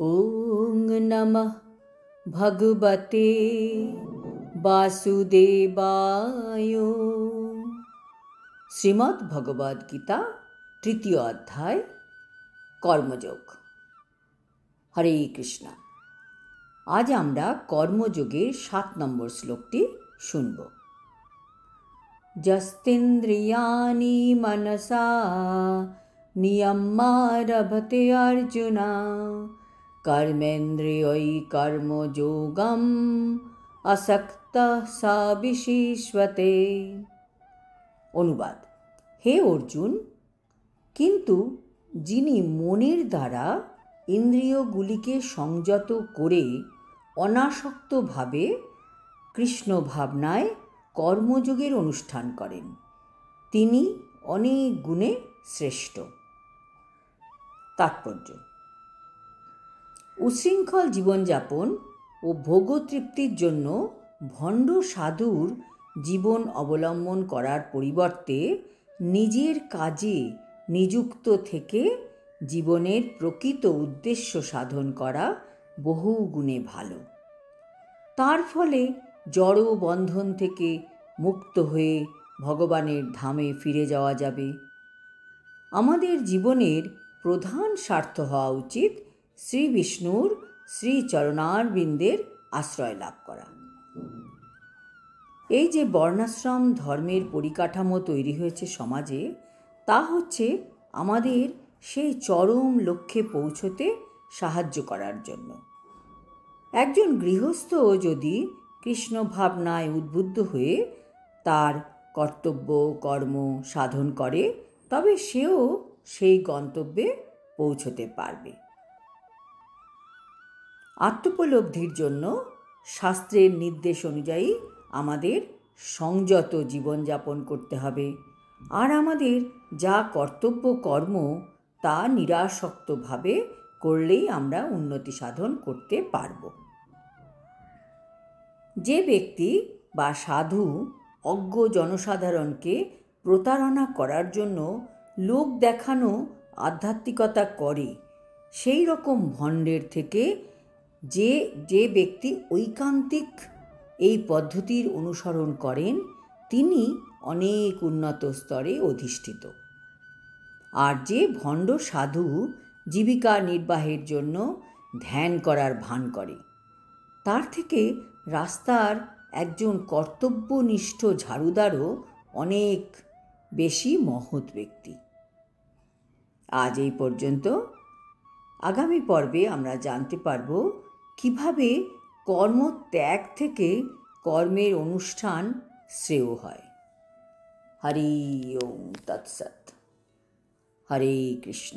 ওং নমঃ ভগবতে বাসুদেবায়। শ্রীমদ্ ভগবদ গীতা তৃতীয় অধ্যায় কর্মযোগ। হরে কৃষ্ণ। আজ আমরা কর্মযোগের 7 নম্বর শ্লোকটি শুনব। যস্তেন্দ্রিয়াণি মনসা নিয়ম্যারভতে অর্জুনা কর্মেন্দ্রিয়ৈ কর্মযোগম আসক্তঃ স বিশিষ্যতে। অনুবাদ: হে অর্জুন, কিন্তু যিনি মনের দ্বারা ইন্দ্রিয়গুলিকে সংযত করে অনাসক্তভাবে কৃষ্ণ ভাবনায় কর্মযোগের অনুষ্ঠান করেন, তিনি অনেক গুণে শ্রেষ্ঠ। তাৎপর্য: উচ্ছৃঙ্খল জীবনযাপন ও ভোগতৃপ্তির জন্য ভণ্ড সাধুর জীবন অবলম্বন করার পরিবর্তে নিজের কাজে নিযুক্ত থেকে জীবনের প্রকৃত উদ্দেশ্য সাধন করা বহু গুণে ভালো। তার ফলে জড় বন্ধন থেকে মুক্ত হয়ে ভগবানের ধামে ফিরে যাওয়া যাবে। আমাদের জীবনের প্রধান স্বার্থ হওয়া উচিত শ্রী বিষ্ণুর শ্রী চরণারবিন্দের আশ্রয় লাভ করা। এই যে বর্ণাশ্রম ধর্মের পরিকাঠামো তৈরি হয়েছে সমাজে, তা হচ্ছে আমাদের সেই চরম লক্ষ্যে পৌঁছতে সাহায্য করার জন্য। একজন গৃহস্থ যদি কৃষ্ণ ভাবনায় উদ্বুদ্ধ হয়ে তার কর্তব্য কর্ম সাধন করে, তবে সেও সেই গন্তব্যে পৌঁছতে পারবে। আত্মোপলব্ধির জন্য শাস্ত্রের নির্দেশ অনুযায়ী আমাদের সংযত জীবনযাপন করতে হবে, আর আমাদের যা কর্তব্য কর্ম তা নিরাসক্তভাবে করলেই আমরা উন্নতি সাধন করতে পারব। যে ব্যক্তি বা সাধু অজ্ঞ জনসাধারণকে প্রতারণা করার জন্য লোক দেখানো আধ্যাত্মিকতা করে, সেই রকম ভণ্ডের থেকে যে ব্যক্তি ঐকান্তিক এই পদ্ধতির অনুসরণ করেন, তিনি অনেক উন্নত স্তরে অধিষ্ঠিত। আর যে ভণ্ড সাধু জীবিকা নির্বাহের জন্য ধ্যান করার ভান করে, তার থেকে রাস্তার একজন কর্তব্যনিষ্ঠ ঝাড়ুদারও অনেক বেশি মহৎ ব্যক্তি। আজ এই পর্যন্ত। আগামী পর্বে আমরা জানতে পারব কিভাবে কর্মত্যাগ থেকে কর্মের অনুষ্ঠান শ্রেয় হয়। হরি ওম তৎসৎ। হরে কৃষ্ণ।